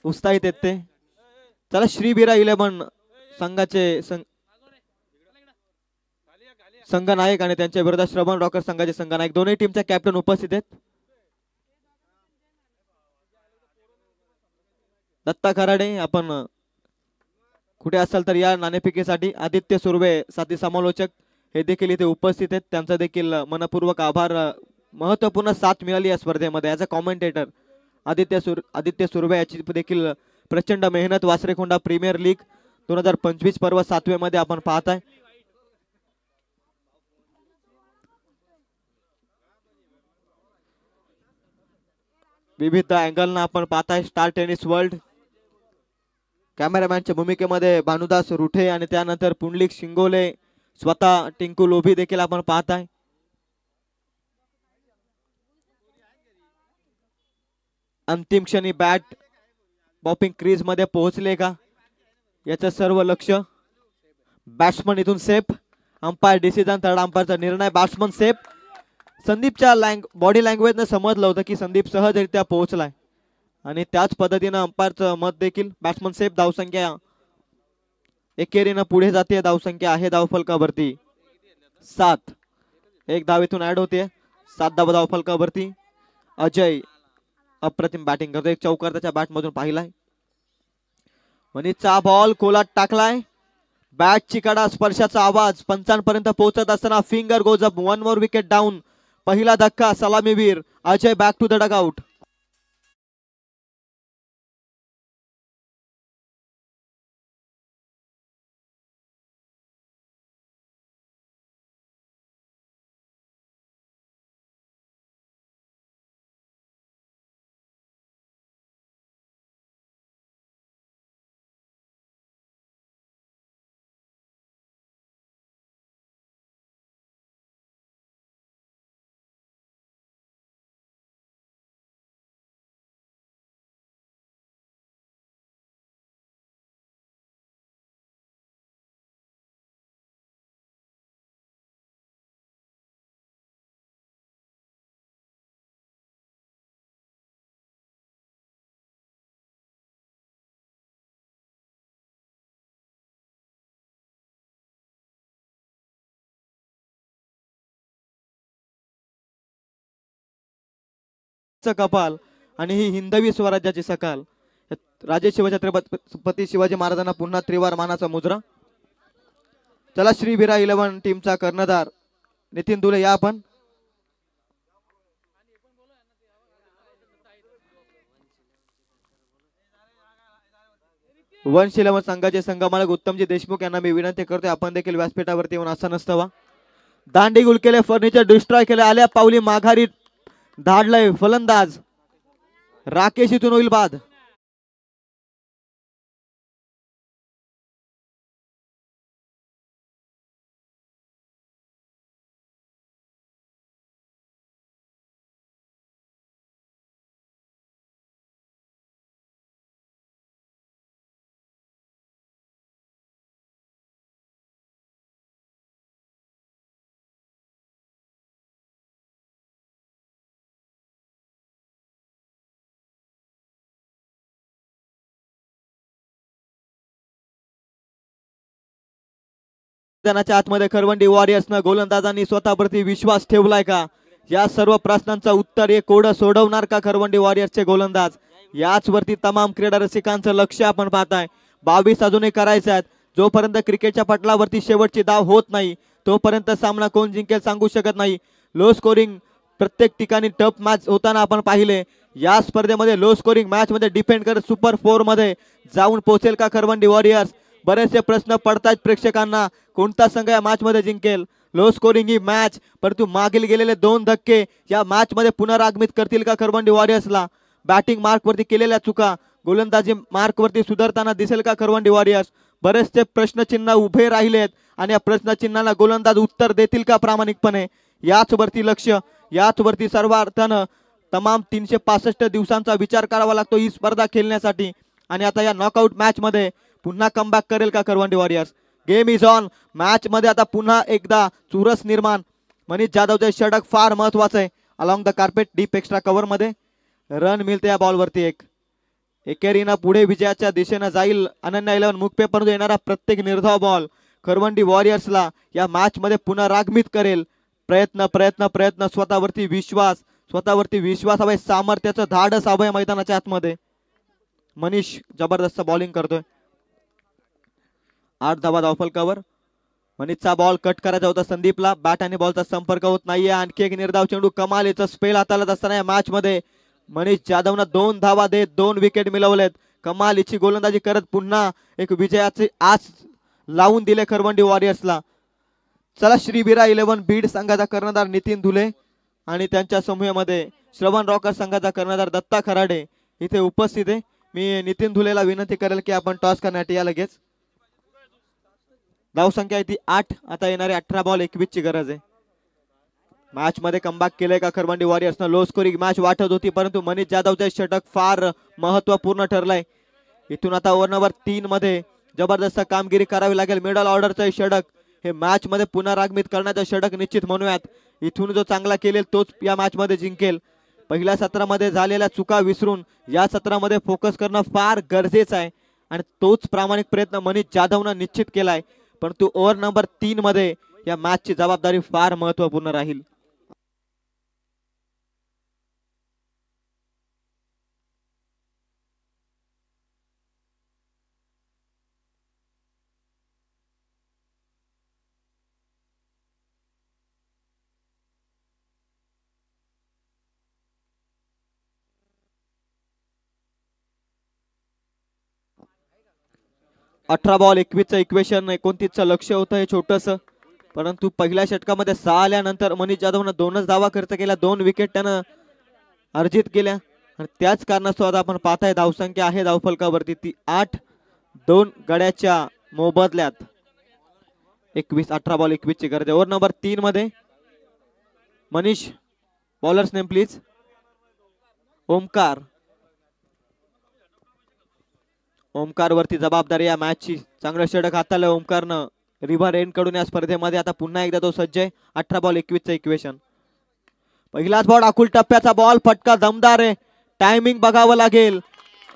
उत्साहित आहेत ते. चला श्रीबीरा 11 संघाचे संघनायक आणि त्यांच्या विरोधात श्रवण रॉकर संघाचे संघनायक दोन्ही टीमच्या कॅप्टन उपस्थित आहेत. दत्ता खराडे आपण कुठे असाल तर या नाणेफेकीसाठी. आदित्य सुर्वे साथी समालोचक हे देखील इथे उपस्थित आहेत. त्यांचा देखील मनपूर्वक आभार. महत्वपूर्ण साथ मिळाली या स्पर्धेमध्ये. As a commentator Aditya Surve याची देखील प्रचंड मेहनत. वासरेखोंडा प्रीमियर लीग 2025 पर्व 7वे मध्ये आपण पाहताय. विविध अँगलना आपण पाहताय. स्टार टेनिस वर्ल्ड कॅमेरामॅनच्या भूमिकेमध्ये भानुदास रुठे आणि त्यानंतर पुंडलिक शिंगोले, स्वतः टिंकू लोभी देखील आपण पाहताय. अंतिम क्षणी बॅट बॉपिंग क्रीज मध्ये पोहोचले का याचं सर्व लक्ष. बॅट्समन इथून सेफ. Umpire decision. थर्ड अंपायरचा निर्णय. Batsman safe. संदीपच्या बॉडी लँग्वेजने समजलं होतं की संदीप सहजरित्या पोहोचलाय आणि त्याच पद्धतीनं अंपायरचं मत देखील. Batsman safe. धावसंख्या एकेरीनं पुढे जाते. धावसंख्या आहे धावफलकावरती 7. एक धाव इथून ऍड होते. 7 धाव धावफलकावरती. अजय अप्रतिम बॅटिंग करतो. एक चौकार त्याच्या बॅट मधून पाहिलाय. मनीषचा बॉल खोलात टाकलाय. बॅटची कडा स्पर्शाचा आवाज पंचांपर्यंत पोहोचत असताना finger goes up. 1 more wicket down. पहिला धक्का. सलामीवीर Ajay back to the dugout. कपाल आणि ही हिंदवी स्वराज्याची सकाल. राजे शिवछत्रपती शिवाजी महाराजांना पुन्हा त्रिवार मानाचा मुजरा. चला श्रीबीरा 11 टीमचा कर्णधार नितीन दुले या आपण. वंश 11 संघाचे संघमालक उत्तमजी देशमुख यांना मी विनंती करतोय आपण देखील व्यासपीठावरती येऊन आसन नसतवा. दांडी गुल केले. फर्निचर डिस्ट्रॉय केले. आल्या पावली माघारी धाडलंय फलंदाज. राकेश इथून होईल बाद. आतमध्ये खरवंडी वॉरियर्सनं गोलंदाजांनी स्वतःवरती विश्वास ठेवलाय का या सर्व प्रश्नांचं उत्तर एक कोडं सोडवणार का खरवंडी वॉरियर्सचे गोलंदाज. याच वरती तमाम क्रीडा रसिकांचं लक्ष आपण पाहताय. 22 अजूनही करायचे आहेत. जोपर्यंत क्रिकेटच्या पटलावरती शेवटची धाव होत नाही तोपर्यंत सामना कोण जिंकेल सांगू शकत नाही. लो स्कोरिंग प्रत्येक ठिकाणी टफ मॅच होताना आपण पाहिले. या स्पर्धेमध्ये लो स्कोरिंग मॅच मध्ये डिपेंड करत सुपर 4 मध्ये जाऊन पोहोचेल का खरवंडी वॉरियर्स. बरेचसे प्रश्न पडतायत प्रेक्षकांना. कोणता संघ या मॅच मध्ये जिंकेल. लो स्कोरिंग ही मॅच परंतु मागील गेलेले 2 धक्के या मॅच मध्ये पुनरागमित करतील का खरवंडी वॉरियर्सला. बॅटिंग मार्क वरती केलेल्या चुका गोलंदाजी मार्क वरती सुधारताना दिसेल का खरवंडी वॉरियर्स. बरेचसे प्रश्नचिन्ह उभे राहिलेत आणि या प्रश्नचिन्हाला गोलंदाज उत्तर देतील का प्रामाणिकपणे. याच वरती लक्ष, याच वरती सर्वार्थानं तमाम 365 दिवसांचा विचार करावा लागतो ही स्पर्धा खेळण्यासाठी. आणि आता या नॉकआउट मॅच मध्ये पुन्हा कमबॅक करेल का Karwandi Warriors? Game is on. Match मध्ये आता पुन्हा एकदा चुरस निर्माण. मनीष जाधवचे षटक फार महत्वाचं आहे. Along the carpet deep extra cover मध्ये रन मिळते या बॉलवरती एक. एकेरीनं पुढे विजयाच्या दिशेनं जाईल अनन्या 11 मुक्पे, परंतु येणारा प्रत्येक निर्धाव बॉल करवंडी वॉरियर्सला या मॅच मध्ये पुन्हा रागमित करेल. प्रयत्न प्रयत्न प्रयत्न, स्वतःवरती विश्वास हवाय, सामर्थ्याचं धाडस हवंय मैदानाच्या आतमध्ये. मनीष जबरदस्त बॉलिंग करतोय. 8 धावा धावफलकावर. मनीषचा बॉल कट करायचा होता संदीपला, बॅट आणि बॉलचा संपर्क होत नाहीये. आणखी एक निर्धाव चेंडू, कमालीचा स्पेल हाताळत असताना या मॅच मध्ये मनीष जाधवनं 2 धावा देत 2 विकेट मिळवलेत. कमालीची गोलंदाजी करत पुन्हा एक विजयाची आस लावून दिले करवंडी वॉरियर्सला. चला, श्रीबीरा 11 बीड संघाचा कर्णधार नितीन धुले आणि त्यांच्या समूहामध्ये श्रवण रॉकर संघाचा कर्णधार दत्ता खराडे इथे उपस्थित आहे. मी नितीन धुलेला विनंती करेल की आपण टॉस करण्यात या लगेच. धावसंख्या आहे ती 8. आता येणारे 18 बॉल 21 ची गरज आहे. मॅच मध्ये कमबॅक केले का करवंडी वॉरियर्सनं? लो स्कोरिंग मॅच वाटत होती, परंतु मनीष जाधवचे षटक फार महत्वपूर्ण ठरलंय. इथून आता ओव्हर नंबर 3 मध्ये जबरदस्त कामगिरी करावी लागेल. मिडल ऑर्डरचं षटक हे मॅच मध्ये पुन्हा रागमित करण्याचं षटक निश्चित म्हणूयात. इथून जो चांगला केलेल तोच या मॅच मध्ये जिंकेल. पहिल्या सत्रामध्ये झालेल्या चुका विसरून या सत्रामध्ये फोकस करणं फार गरजेचं आहे आणि तोच प्रामाणिक प्रयत्न मनीष जाधवनं निश्चित केलाय. परंतु ओव्हर नंबर 3 मध्ये या मॅचची जबाबदारी फार महत्वपूर्ण राहील. अठरा बॉल 21चं इक्वेशन 29चं लक्ष होतं हे छोटस, परंतु पहिल्या षटकामध्ये 6 आल्यानंतर मनीष जाधवनं 2च धावा खर्च केल्या, 2 विकेट त्यानं अर्जित केल्या आणि त्याच कारणास्तव आता आपण पाहताय धावसंख्या आहे धावफलकावरती ती 8. 2 गड्याच्या मोबदल्यात 21. 18 बॉल 21 ची गरज आहे. ओव्हर नंबर 3 मध्ये Manish, bowlers name please. Omkar. Omkar वरती जबाबदारी या मॅचची. चांगलं षटक हाताळलं ओमकारनं रिव्हर एंड कडून या स्पर्धेमध्ये. आता पुन्हा एकदा तो सज्ज आहे. 18 बॉल 21चं इक्वेशन. पहिलाच बॉल अकुल टप्प्याचा बॉल, फटका दमदार आहे. टायमिंग बघावं लागेल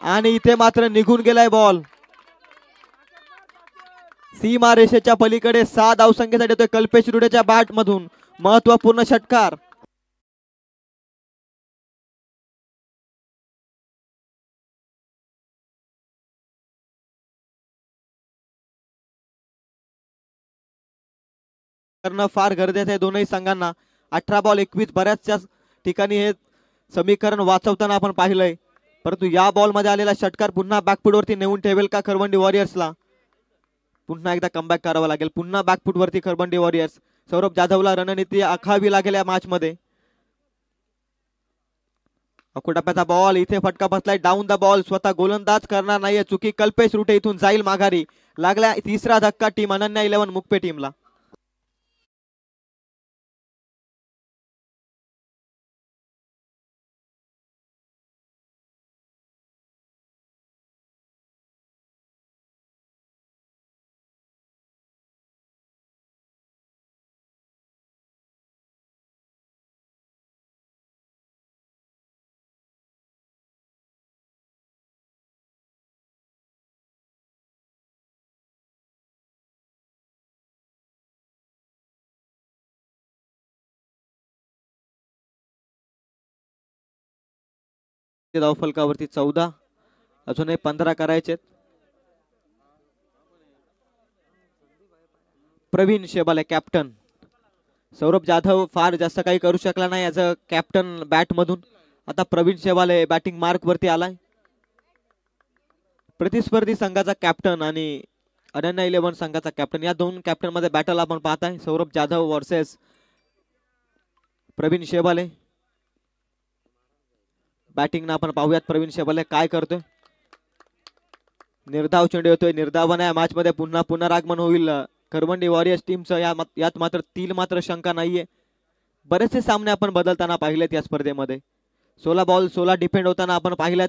आणि इथे मात्र निघून गेलाय बॉल. सीमा रेषेच्या पलीकडे 6 धावसंख्येसाठी येतोय कल्पेश रुडेच्या बॅट मधून महत्वपूर्ण षटकार. करणं फार गरजेचं आहे दोनही संघांना. 18 बॉल 21 बऱ्याचशा ठिकाणी हे समीकरण वाचवताना आपण पाहिलंय, परंतु या बॉल मध्ये आलेला षटकार पुन्हा बॅकफूट वरती नेऊन ठेवेल का करवंडी वॉरियर्सला? पुन्हा एकदा कमबॅक करावं लागेल. पुन्हा बॅकफूट वरती करवंडी वॉरियर्स. सौरभ जाधवला रणनीती आखावी लागेल या मॅच मध्ये. अकुटप्प्याचा बॉल, इथे फटका बसलाय. डाऊन द बॉल, स्वतः गोलंदाज करणार नाहीये चुकी. कल्पेश रुटे इथून जाईल माघारी. लागला तिसरा धक्का टीम अनन्या 11 मुक्पे टीमला. धावफलकावरती 14, अजूनही 15 करायचे. प्रवीण शेबाले कॅप्टन. सौरभ जाधव फार जास्त काही करू शकला नाही ॲज अ कॅप्टन बॅट मधून. आता प्रवीण शेबाले बॅटिंग मार्क वरती आलाय. प्रतिस्पर्धी संघाचा कॅप्टन आणि अनन्या 11 संघाचा कॅप्टन, या दोन कॅप्टन मध्ये बॅटल आपण पाहताय. सौरभ जाधव वर्सेस प्रवीण शेबाले. बॅटिंग ना आपण पाहूयात प्रवीण शेबाले काय करतोय. निर्धाव चेंडू येतोय. निर्धावाने या मॅच मध्ये पुन्हा आगमन होईल करवंडी वॉरियर्स टीमचं. यात मात्र 3 शंका नाहीये. बरेचसे सामने आपण बदलताना पाहिलेत या स्पर्धेमध्ये. 16 बॉल 16 डिफेंड होताना आपण पाहिलेत.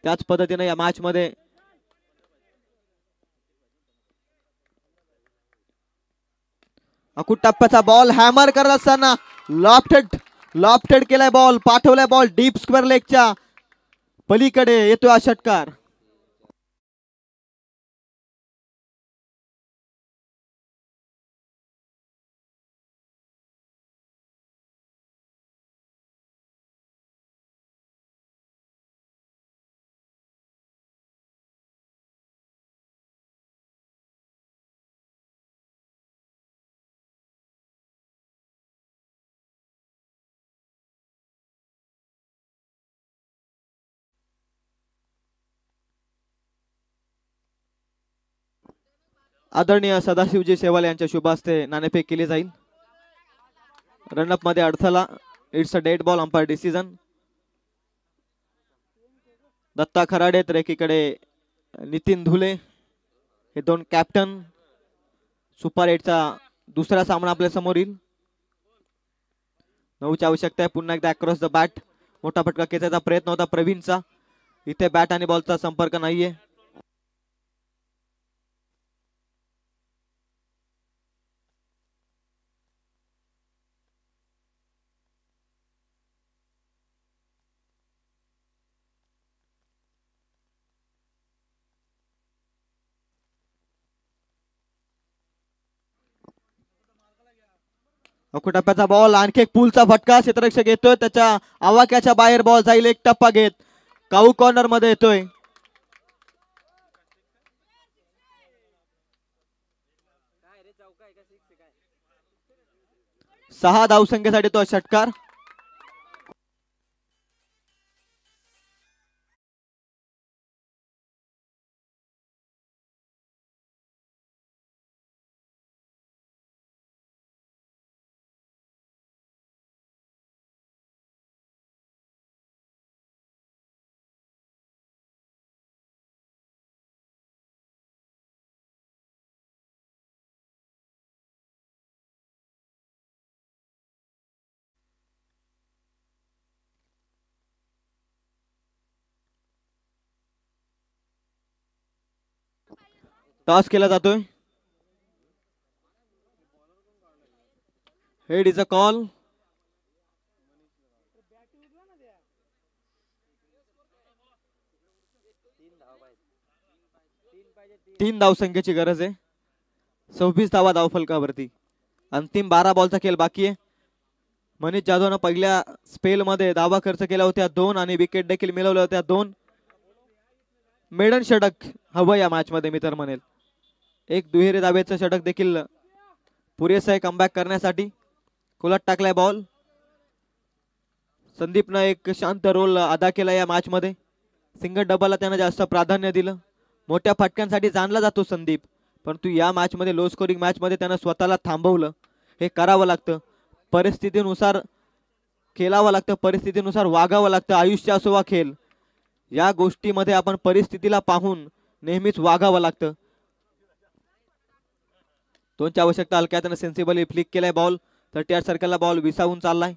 त्याच पद्धतीने या मॅच मध्ये अकुट टप्प्याचा बॉल हॅमर करत असताना लॉफ्टेड केलाय बॉल, पाठवलाय बॉल डीप स्क्वेअर लेगच्या पलीकडे येतोय हा षटकार. आदरणीय सदाशिवजी सेवाल यांच्या शुभ हस्ते नाणेफेक केली जाईल. रनअप मध्ये अडथळा, it's a dead ball, umpire decision. Datta Kharade तर एकीकडे नितीन धुले हे दोन कॅप्टन. सुपर 8चा दुसरा सामना आपल्या समोर येईल. 9ची आवश्यकता आहे. पुन्हा एकदा अक्रॉस द बॅट मोठा फटका खेचायचा प्रयत्न होता प्रवीणचा. इथे बॅट आणि बॉलचा संपर्क नाहीये. अकुट टप्प्याचा बॉल, आणखी एक पुलचा फटका, क्षेत्ररक्षक येतोय त्याच्या आवाक्याच्या बाहेर, बॉल जाईल एक टप्पा घेत. काऊ कॉर्नर मध्ये येतोय. सहा धावसंख्येसाठी तो षटकार. टॉस केला जातोय. Head is a call. तीन धावसंख्येची गरज आहे. 26 धावा धावफलकावरती. अंतिम 12 बॉलचा खेळ बाकी आहे. मनीष जाधवनं पहिल्या स्पेल मध्ये धावा खर्च केल्या होत्या 2 आणि विकेट देखील मिळवल्या होत्या 2. मेडन षटक हवं या मॅच मध्ये मी तर म्हणेल. एक दुहेरी धावेचं षटक देखील पुरेसं आहे कमबॅक करण्यासाठी. खोलात टाकलाय बॉल. संदीपनं एक शांत रोल अदा केला या मॅच मध्ये. सिंगल डबलला त्यानं जास्त प्राधान्य दिलं. मोठ्या फटक्यांसाठी जाणला जातो संदीप, परंतु या मॅच मध्ये लो स्कोरिंग मॅच मध्ये त्यानं स्वतःला थांबवलं. हे करावं लागतं. परिस्थितीनुसार खेळावं लागतं, परिस्थितीनुसार वागावं लागतं. आयुष्य असो वा खेळ, या गोष्टीमध्ये आपण परिस्थितीला पाहून नेहमीच वागावं लागतं. दोनची आवश्यकता. हलक्या त्यानं सेन्सिबली फ्लिक केलाय बॉल. 38 सर्कलला बॉल विसावून चाललाय.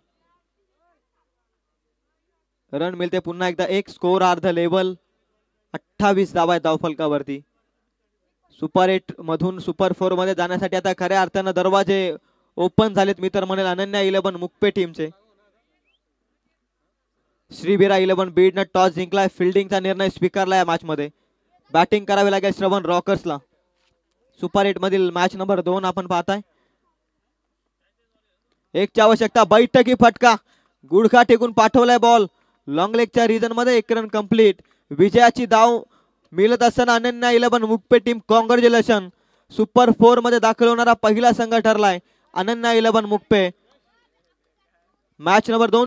रन मिळते पुन्हा एकदा एक. स्कोर अर्ध लेवल. 28 धावा आहेत धावफलकावरती. सुपर 8 मधून सुपर 4 मध्ये जाण्यासाठी आता खऱ्या अर्थानं दरवाजे ओपन झालेत मी तर म्हणेल अनन्या 11 मुक्पे टीमचे. श्रीबीरा 11 बीडनं टॉस जिंकलाय. फिल्डिंगचा निर्णय स्वीकारला या मॅच मध्ये. बॅटिंग करावी लागेल श्रवण रॉकर्सला. सुपर 8 मधील मॅच नंबर 2 आपण पाहताय. एकची आवश्यकता. बैठकी फटका, गुडघा टेकून पाठवलाय बॉल. लॉंग लेगच्या रिजन मध्ये एक रन कंप्लीट. विजयाची धाव मिळत असताना Ananya 11 Mukpe team congratulation. Super 4 मध्ये दाखल होणारा पहिला संघ ठरलाय अनन्या 11 मुक्पे. Match number 2